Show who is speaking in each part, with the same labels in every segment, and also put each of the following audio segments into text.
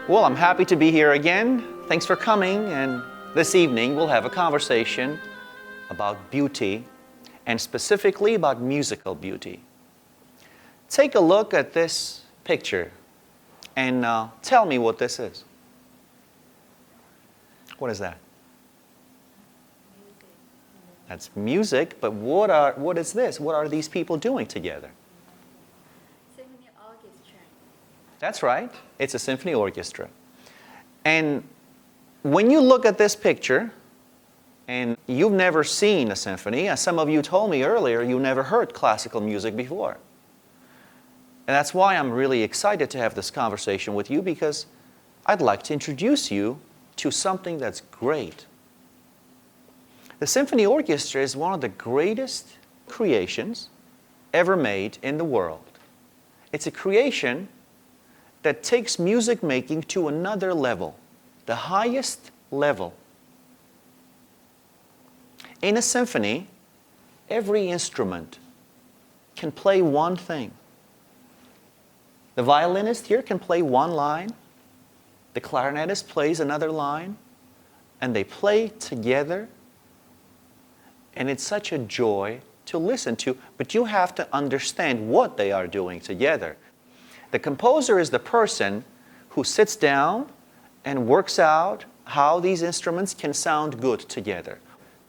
Speaker 1: Well, I'm happy to be here again. Thanks for coming, and this evening we'll have a conversation about beauty, and specifically about musical beauty. Take a look at this picture and tell me what this is. What is that? That's music, but what is this? What are these people doing together?
Speaker 2: Symphony orchestra.
Speaker 1: That's right. It's a symphony orchestra. And when you look at this picture, and you've never seen a symphony, as some of you told me earlier, you never heard classical music before. And that's why I'm really excited to have this conversation with you, because I'd like to introduce you to something that's great. The symphony orchestra is one of the greatest creations ever made in the world. It's a creation that takes music making to another level, the highest level. In a symphony, every instrument can play one thing. The violinist here can play one line, the clarinetist plays another line, and they play together. And it's such a joy to listen to, but you have to understand what they are doing together. The composer is the person who sits down and works out how these instruments can sound good together,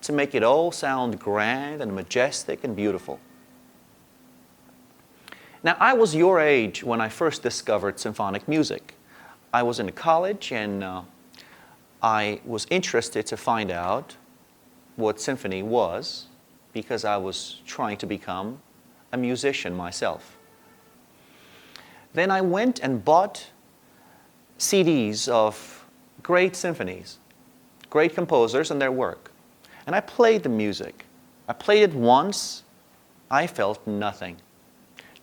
Speaker 1: to make it all sound grand and majestic and beautiful. Now, I was your age when I first discovered symphonic music. I was in college, and I was interested to find out what symphony was, because I was trying to become a musician myself. Then I went and bought CDs of great symphonies, great composers and their work. And I played the music. I played it once. I felt nothing.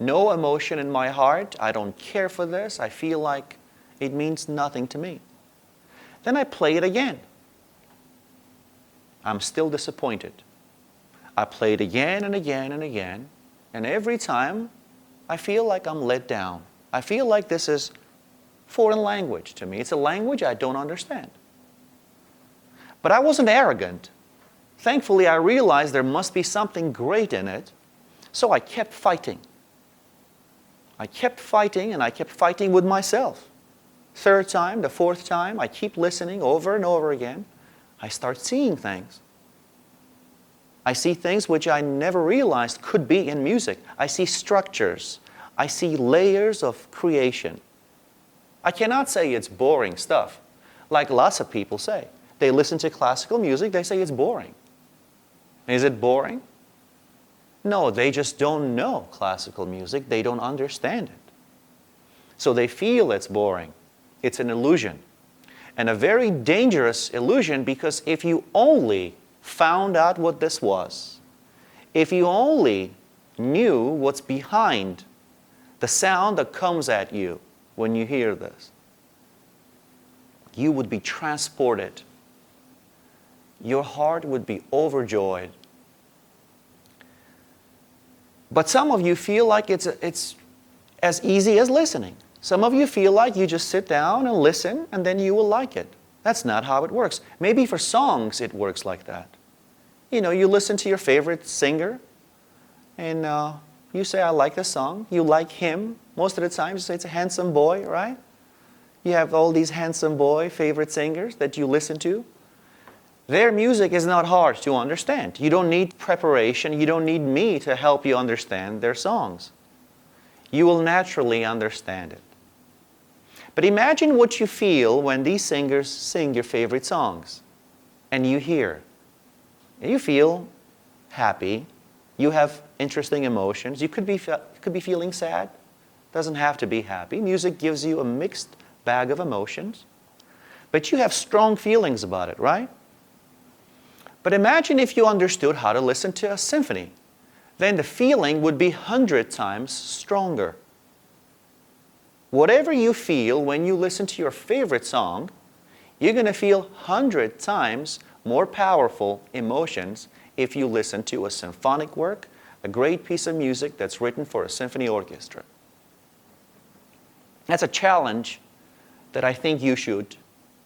Speaker 1: No emotion in my heart. I don't care for this. I feel like it means nothing to me. Then I play it again. I'm still disappointed. I play it again and again and again, and every time I feel like I'm let down. I feel like this is foreign language to me. It's a language I don't understand. But I wasn't arrogant. Thankfully, I realized there must be something great in it, so I kept fighting. I kept fighting, and I kept fighting with myself. Third time, the fourth time, I keep listening over and over again. I start seeing things. I see things which I never realized could be in music. I see structures. I see layers of creation. I cannot say it's boring stuff, like lots of people say. They listen to classical music, they say it's boring. Is it boring? No, they just don't know classical music. They don't understand it. So they feel it's boring. It's an illusion. And a very dangerous illusion, because if you only found out what this was, if you only knew what's behind the sound that comes at you when you hear this, you would be transported. Your heart would be overjoyed. But some of you feel like it's as easy as listening. Some of you feel like you just sit down and listen, and then you will like it. That's not how it works. Maybe for songs it works like that. You know, you listen to your favorite singer, and you say, I like this song. You like him. Most of the time you say it's a handsome boy, right? You have all these handsome boy favorite singers that you listen to. Their music is not hard to understand. You don't need preparation. You don't need me to help you understand their songs. You will naturally understand it. But imagine what you feel when these singers sing your favorite songs, and you hear. You feel happy. You have interesting emotions. You could be feeling sad. Doesn't have to be happy. Music gives you a mixed bag of emotions. But you have strong feelings about it, right? But imagine if you understood how to listen to a symphony. Then the feeling would be 100 times stronger. Whatever you feel when you listen to your favorite song, you're going to feel 100 times more powerful emotions if you listen to a symphonic work, a great piece of music that's written for a symphony orchestra. That's a challenge that I think you should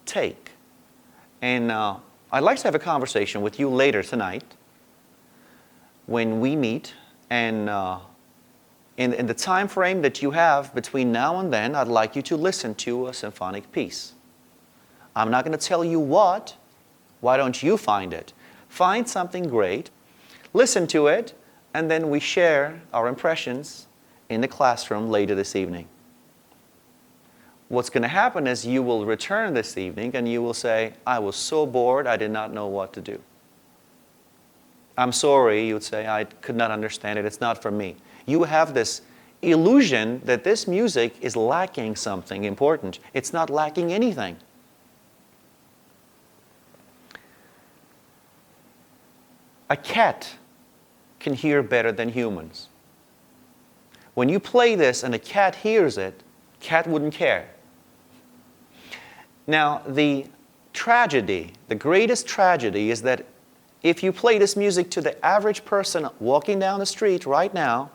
Speaker 1: take. And I'd like to have a conversation with you later tonight when we meet. And in the time frame that you have between now and then, I'd like you to listen to a symphonic piece. I'm not going to tell you what. Why don't you find it? Find something great, listen to it, and then we share our impressions in the classroom later this evening. What's going to happen is you will return this evening and you will say, I was so bored, I did not know what to do. I'm sorry, you would say, I could not understand it, it's not for me. You have this illusion that this music is lacking something important. It's not lacking anything. A cat can hear better than humans. When you play this and a cat hears it, cat wouldn't care. Now, the tragedy, the greatest tragedy is that if you play this music to the average person walking down the street right now,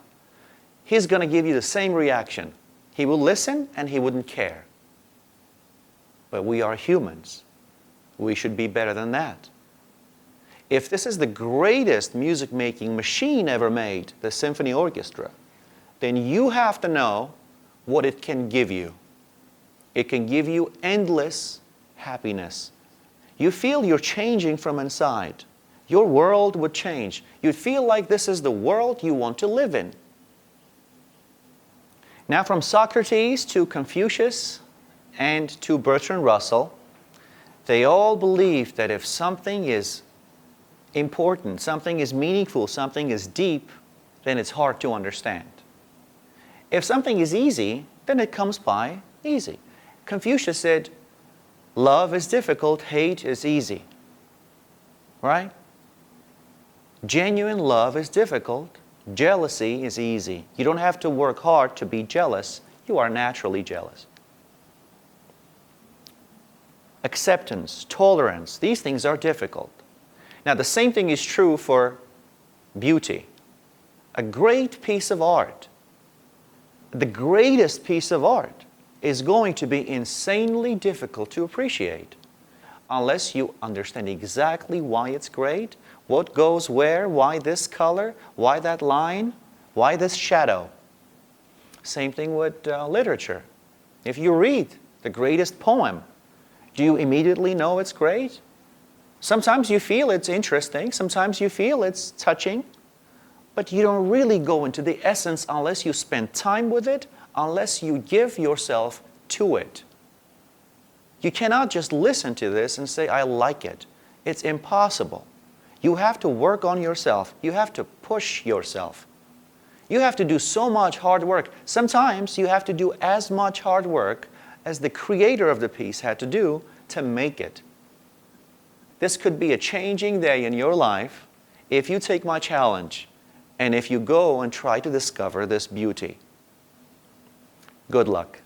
Speaker 1: he's going to give you the same reaction. He will listen and he wouldn't care. But we are humans. We should be better than that. If this is the greatest music-making machine ever made, the symphony orchestra, then you have to know what it can give you. It can give you endless happiness. You feel you're changing from inside. Your world would change. You'd feel like this is the world you want to live in. Now, from Socrates to Confucius and to Bertrand Russell, they all believed that if something is important, something is meaningful, something is deep, then it's hard to understand. If something is easy, then it comes by easy. Confucius said, love is difficult, hate is easy. Right? Genuine love is difficult, jealousy is easy. You don't have to work hard to be jealous, you are naturally jealous. Acceptance, tolerance, these things are difficult. Now, the same thing is true for beauty. A great piece of art, the greatest piece of art, is going to be insanely difficult to appreciate unless you understand exactly why it's great, what goes where, why this color, why that line, why this shadow. Same thing with literature. If you read the greatest poem, do you immediately know it's great? Sometimes you feel it's interesting, sometimes you feel it's touching, but you don't really go into the essence unless you spend time with it, unless you give yourself to it. You cannot just listen to this and say, I like it. It's impossible. You have to work on yourself. You have to push yourself. You have to do so much hard work. Sometimes you have to do as much hard work as the creator of the piece had to do to make it. This could be a changing day in your life if you take my challenge and if you go and try to discover this beauty. Good luck.